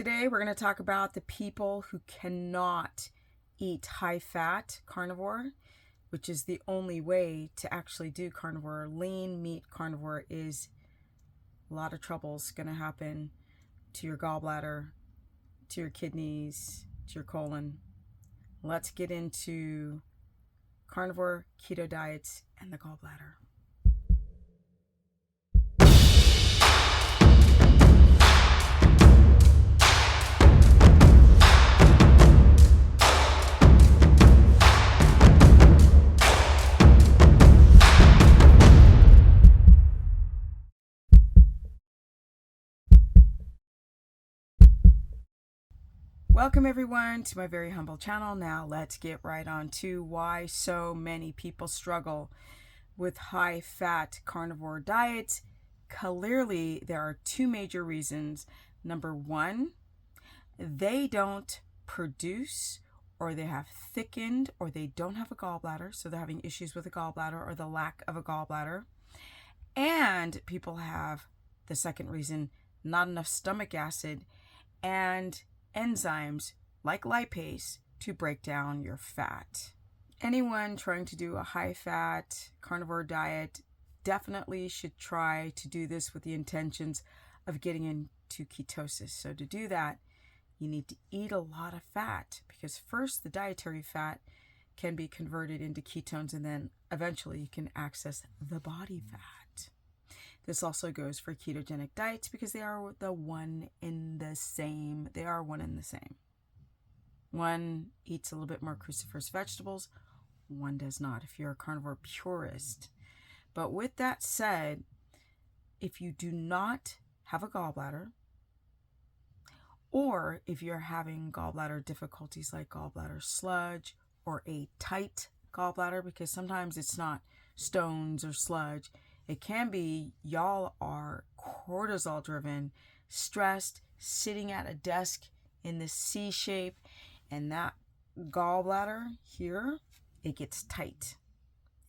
Today we're going to talk about the people who cannot eat high-fat carnivore, which is the only way to actually do carnivore. Lean meat carnivore is a lot of troubles going to happen to your gallbladder, to your kidneys, to your colon. Let's get into carnivore, keto diets, and the gallbladder. Welcome everyone to my very humble channel. Now let's get right on to why so many people struggle with high-fat carnivore diets. Clearly, there are two major reasons. Number one, they don't produce, or they have thickened, or they don't have a gallbladder, so they're having issues with a gallbladder or the lack of a gallbladder. And people have the second reason, not enough stomach acid and enzymes like lipase to break down your fat. Anyone trying to do a high-fat carnivore diet definitely should try to do this with the intentions of getting into ketosis. So to do that, you need to eat a lot of fat, because first the dietary fat can be converted into ketones, and then eventually you can access the body fat. This also goes for ketogenic diets because they are one and the same. They are one and the same. One eats a little bit more cruciferous vegetables, one does not, if you're a carnivore purist. But with that said, if you do not have a gallbladder, or if you're having gallbladder difficulties like gallbladder sludge or a tight gallbladder, because sometimes it's not stones or sludge, it can be y'all are cortisol driven, stressed, sitting at a desk in the C shape, and that gallbladder here, it gets tight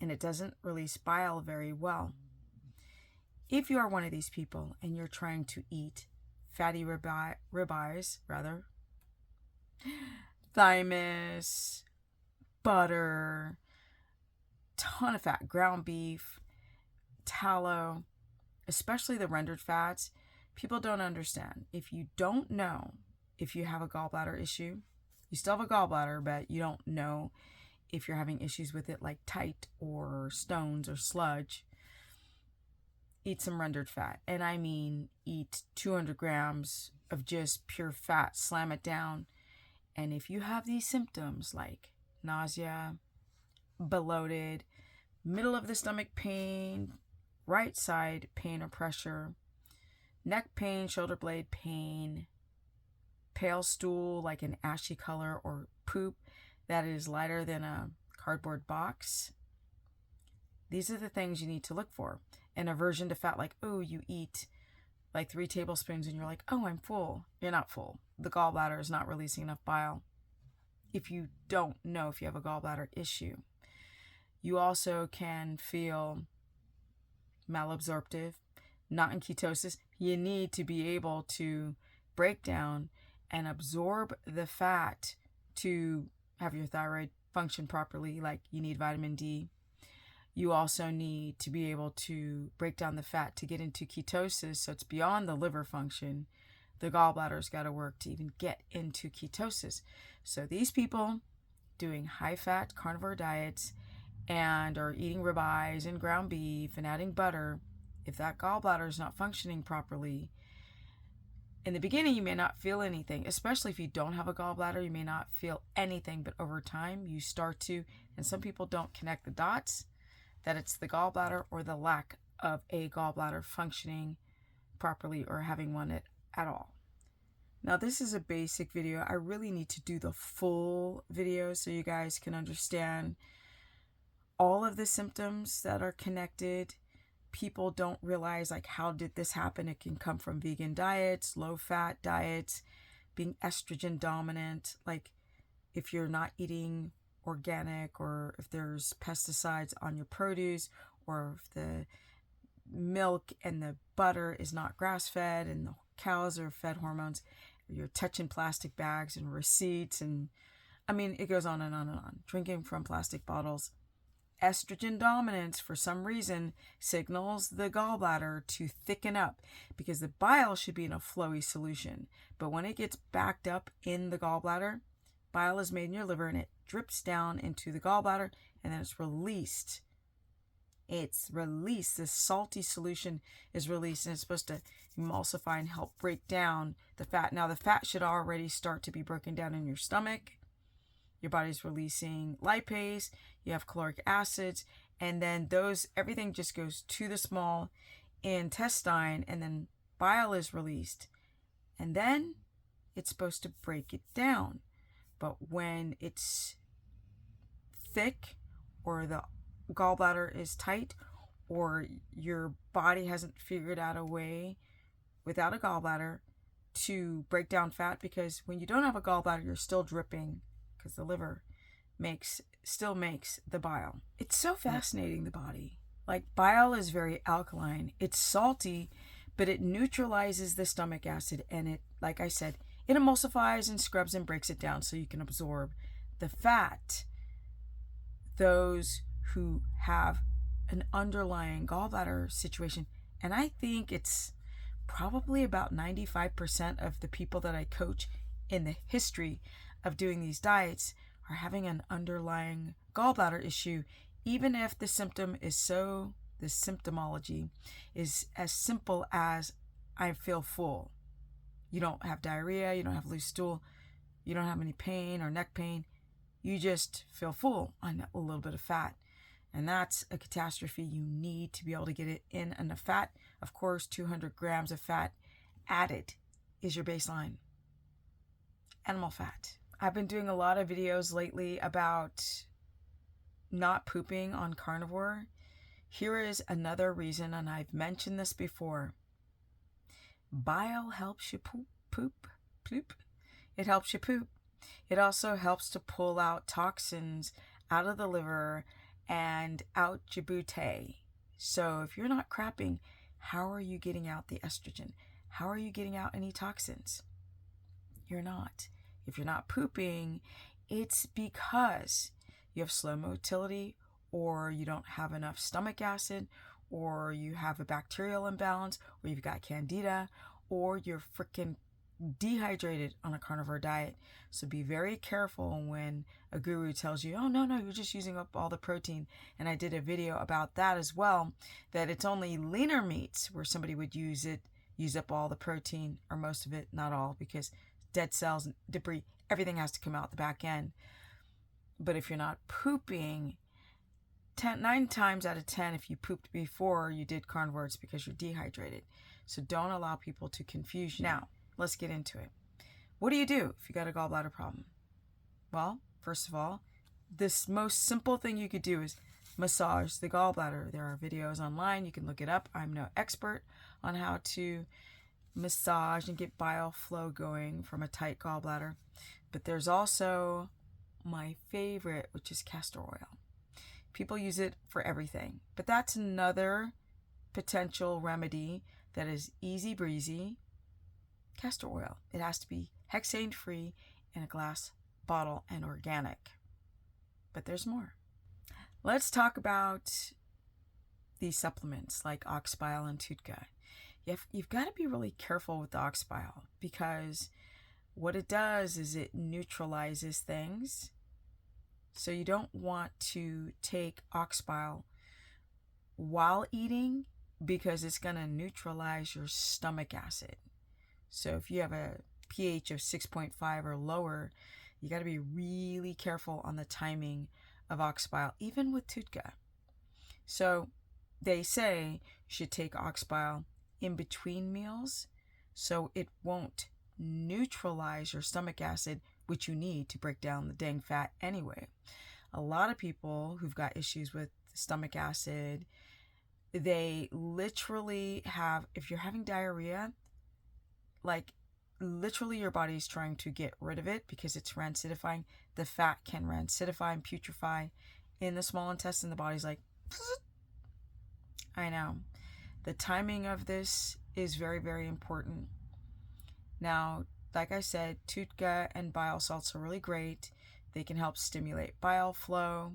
and it doesn't release bile very well. If you are one of these people and you're trying to eat fatty ribeyes, thymus, butter, ton of fat, ground beef, tallow, especially the rendered fats, people don't understand. If you don't know if you have a gallbladder issue, you still have a gallbladder, but you don't know if you're having issues with it like tight or stones or sludge, eat some rendered fat. And I mean eat 200 grams of just pure fat, slam it down. And if you have these symptoms like nausea, bloated, middle of the stomach pain, right side pain or pressure, neck pain, shoulder blade pain, pale stool like an ashy color, or poop that is lighter than a cardboard box, these are the things you need to look for. An aversion to fat, like, oh, you eat like 3 tablespoons and you're like, oh, I'm full. You're not full. The gallbladder is not releasing enough bile. If you don't know if you have a gallbladder issue, you also can feel malabsorptive, not in ketosis. You need to be able to break down and absorb the fat to have your thyroid function properly, like you need vitamin D. You also need to be able to break down the fat to get into ketosis, so it's beyond the liver function. The gallbladder's got to work to even get into ketosis. So these people doing high-fat carnivore diets and are eating ribeyes and ground beef and adding butter, if that gallbladder is not functioning properly, in the beginning you may not feel anything, especially if you don't have a gallbladder, you may not feel anything, but over time you start to, and some people don't connect the dots, that it's the gallbladder or the lack of a gallbladder functioning properly or having one at all. Now this is a basic video. I really need to do the full video so you guys can understand all of the symptoms that are connected. People don't realize, like, how did this happen? It can come from vegan diets, low-fat diets, being estrogen dominant, like if you're not eating organic, or if there's pesticides on your produce, or if the milk and the butter is not grass-fed and the cows are fed hormones. you're touching plastic bags and receipts, and I mean, it goes on and on and on. Drinking from plastic bottles. Estrogen dominance, for some reason, signals the gallbladder to thicken up because the bile should be in a flowy solution. But when it gets backed up in the gallbladder, bile is made in your liver and it drips down into the gallbladder and then it's released. It's released. This salty solution is released and it's supposed to emulsify and help break down the fat. Now, the fat should already start to be broken down in your stomach. Your body's releasing lipase, you have caloric acids, and then everything just goes to the small intestine, and then bile is released. And then it's supposed to break it down. But when it's thick, or the gallbladder is tight, or your body hasn't figured out a way without a gallbladder to break down fat, because when you don't have a gallbladder, you're still dripping, because the liver still makes the bile. It's so fascinating, the body. Like, bile is very alkaline. It's salty, but it neutralizes the stomach acid, and it, like I said, it emulsifies and scrubs and breaks it down so you can absorb the fat. Those who have an underlying gallbladder situation, and I think it's probably about 95% of the people that I coach in the history of doing these diets are having an underlying gallbladder issue, even if the symptomology is as simple as I feel full. You don't have diarrhea, you don't have loose stool, you don't have any pain or neck pain, you just feel full on a little bit of fat. And that's a catastrophe. You need to be able to get it in enough fat. Of course, 200 grams of fat added is your baseline. Animal fat. I've been doing a lot of videos lately about not pooping on carnivore. Here is another reason, and I've mentioned this before. Bile helps you poop. It helps you poop. It also helps to pull out toxins out of the liver and out your booty. So if you're not crapping, how are you getting out the estrogen? How are you getting out any toxins? You're not. If you're not pooping, it's because you have slow motility, or you don't have enough stomach acid, or you have a bacterial imbalance, or you've got candida, or you're freaking dehydrated on a carnivore diet. So be very careful when a guru tells you, oh, no, you're just using up all the protein. And I did a video about that as well, that it's only leaner meats where somebody would use up all the protein, or most of it, not all, because dead cells and debris, everything has to come out the back end. But if you're not pooping, 9 times out of 10, if you pooped before you did carnivore, it's because you're dehydrated. So don't allow people to confuse you. Now, let's get into it. What do you do if you got a gallbladder problem? Well, first of all, this most simple thing you could do is massage the gallbladder. There are videos online. You can look it up. I'm no expert on how to massage and get bile flow going from a tight gallbladder. But there's also my favorite, which is castor oil. People use it for everything. But that's another potential remedy that is easy breezy. Castor oil. It has to be hexane free in a glass bottle and organic. But there's more. Let's talk about these supplements like ox bile and TUDCA. You've got to be really careful with the ox bile, because what it does is it neutralizes things. So you don't want to take ox bile while eating, because it's going to neutralize your stomach acid. So if you have a pH of 6.5 or lower, you got to be really careful on the timing of ox bile, even with TUDCA. So they say you should take ox bile in between meals, so it won't neutralize your stomach acid, which you need to break down the dang fat anyway. A lot of people who've got issues with stomach acid, they literally have, if you're having diarrhea, like literally your body's trying to get rid of it because it's rancidifying. The fat can rancidify and putrefy in the small intestine. The body's like, I know. The timing of this is very, very important. Now, like I said, TUDCA and bile salts are really great. They can help stimulate bile flow.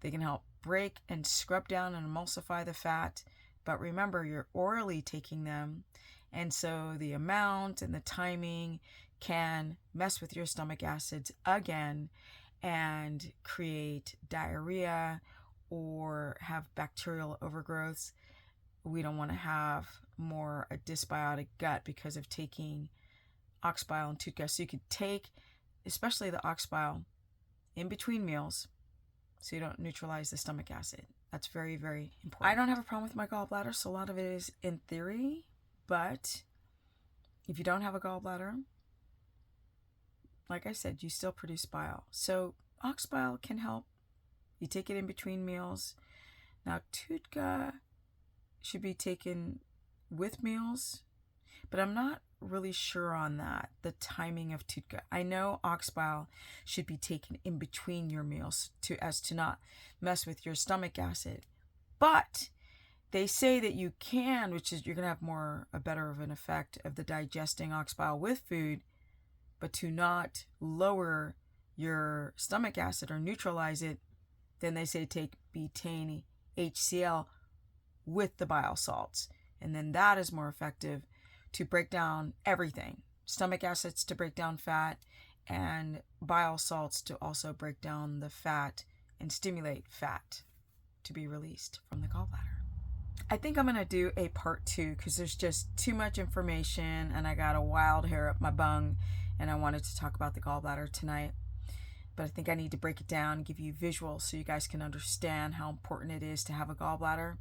They can help break and scrub down and emulsify the fat. But remember, you're orally taking them, and so the amount and the timing can mess with your stomach acids again and create diarrhea or have bacterial overgrowths. We don't want to have more a dysbiotic gut because of taking ox bile and TUDCA. So you could take, especially the ox bile, in between meals so you don't neutralize the stomach acid. That's very, very important. I don't have a problem with my gallbladder, so a lot of it is in theory, but if you don't have a gallbladder, like I said, you still produce bile. So ox bile can help. You take it in between meals. Now, TUDCA should be taken with meals, but I'm not really sure on that, the timing of TUDCA. I know ox bile should be taken in between your meals as to not mess with your stomach acid. But they say that you can, which is you're going to have a better of an effect of the digesting ox bile with food, but to not lower your stomach acid or neutralize it, then they say take betaine HCl with the bile salts. And then that is more effective to break down everything. Stomach acids to break down fat, and bile salts to also break down the fat and stimulate fat to be released from the gallbladder. I think I'm going to do a part 2 because there's just too much information and I got a wild hair up my bung and I wanted to talk about the gallbladder tonight. But I think I need to break it down and give you visuals so you guys can understand how important it is to have a gallbladder.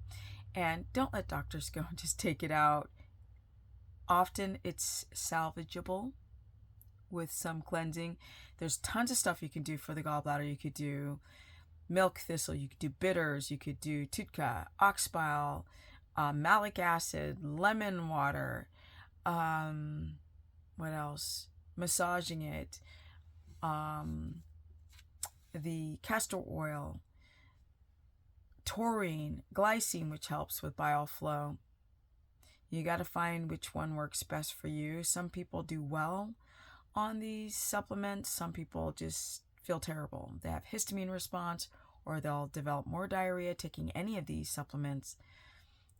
And don't let doctors go and just take it out. Often it's salvageable with some cleansing. There's tons of stuff you can do for the gallbladder. You could do milk thistle, you could do bitters, you could do TUDCA, ox bile, malic acid, lemon water, what else? Massaging it, the castor oil, taurine, glycine, which helps with bile flow. You got to find which one works best for you. Some people do well on these supplements. Some people just feel terrible. They have histamine response, or they'll develop more diarrhea taking any of these supplements.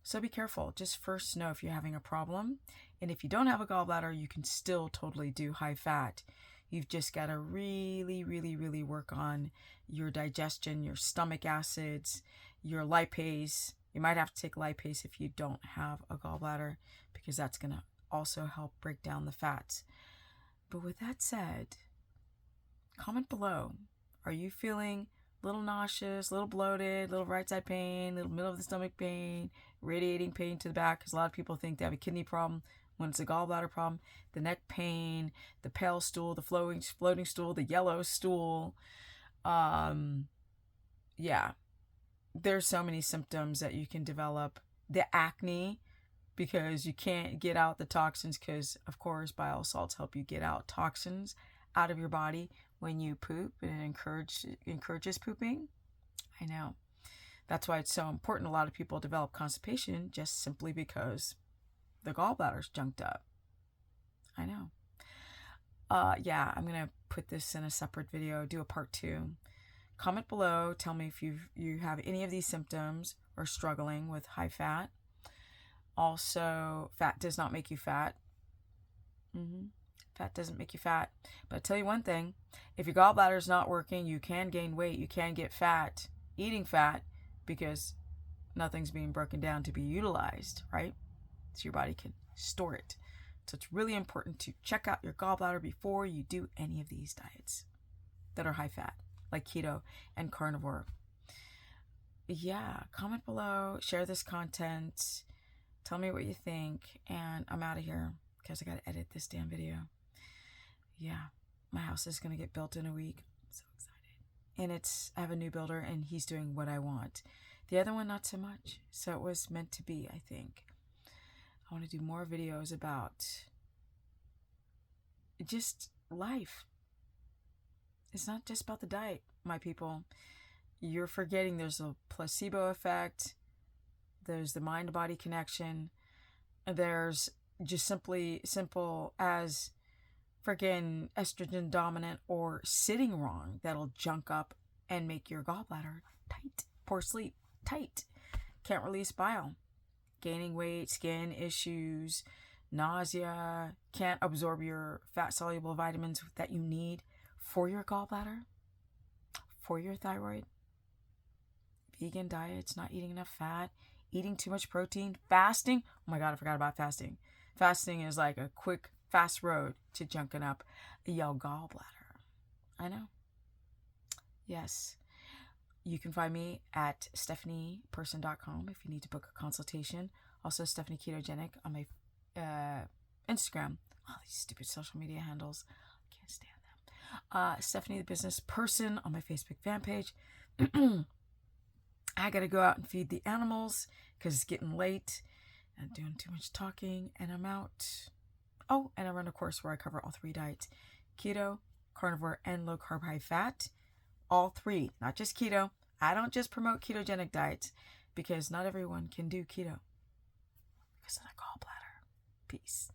So be careful. Just first know if you're having a problem. And if you don't have a gallbladder, you can still totally do high fat. You've just got to really, really, really work on your digestion, your stomach acids, your lipase. You might have to take lipase if you don't have a gallbladder, because that's going to also help break down the fats. But with that said, comment below. Are you feeling a little nauseous, a little bloated, a little right side pain, a little middle of the stomach pain, radiating pain to the back? Because a lot of people think they have a kidney problem when it's a gallbladder problem. The neck pain, the pale stool, the floating stool, the yellow stool. Yeah. There's so many symptoms that you can develop. The acne, because you can't get out the toxins, because of course bile salts help you get out toxins out of your body when you poop, and it encourages pooping. I know. That's why it's so important. A lot of people develop constipation just simply because the gallbladder's junked up. I know. Yeah, I'm going to put this in a separate video, do a part 2. Comment below. Tell me if you have any of these symptoms or struggling with high fat. Also, fat does not make you fat. Fat doesn't make you fat. But I'll tell you one thing. If your gallbladder is not working, you can gain weight. You can get fat, eating fat, because nothing's being broken down to be utilized, right? So your body can store it. So it's really important to check out your gallbladder before you do any of these diets that are high fat, like keto and carnivore. Yeah, comment below, share this content, tell me what you think, and I'm out of here because I got to edit this damn video. Yeah, my house is going to get built in a week. I'm so excited. And I have a new builder, and he's doing what I want. The other one, not so much. So it was meant to be, I think. I want to do more videos about just life. It's not just about the diet, my people. You're forgetting there's a placebo effect. There's the mind-body connection. There's just simple as freaking estrogen dominant or sitting wrong that'll junk up and make your gallbladder tight. Poor sleep, tight. Can't release bile. Gaining weight, skin issues, nausea, can't absorb your fat-soluble vitamins that you need for your gallbladder, for your thyroid. Vegan diets, not eating enough fat, eating too much protein, fasting. Oh my God, I forgot about fasting. Fasting is like a quick, fast road to junking up your gallbladder. I know. Yes. You can find me at stephanieperson.com if you need to book a consultation. Also, Stephanie Ketogenic on my Instagram. All these stupid social media handles. I can't stand them. Stephanie the Business Person on my Facebook fan page. I got to go out and feed the animals because it's getting late. I'm doing too much talking and I'm out. Oh, and I run a course where I cover all 3 diets. Keto, carnivore, and low carb, high fat. All 3, not just keto. I don't just promote ketogenic diets because not everyone can do keto because of the gallbladder. Peace.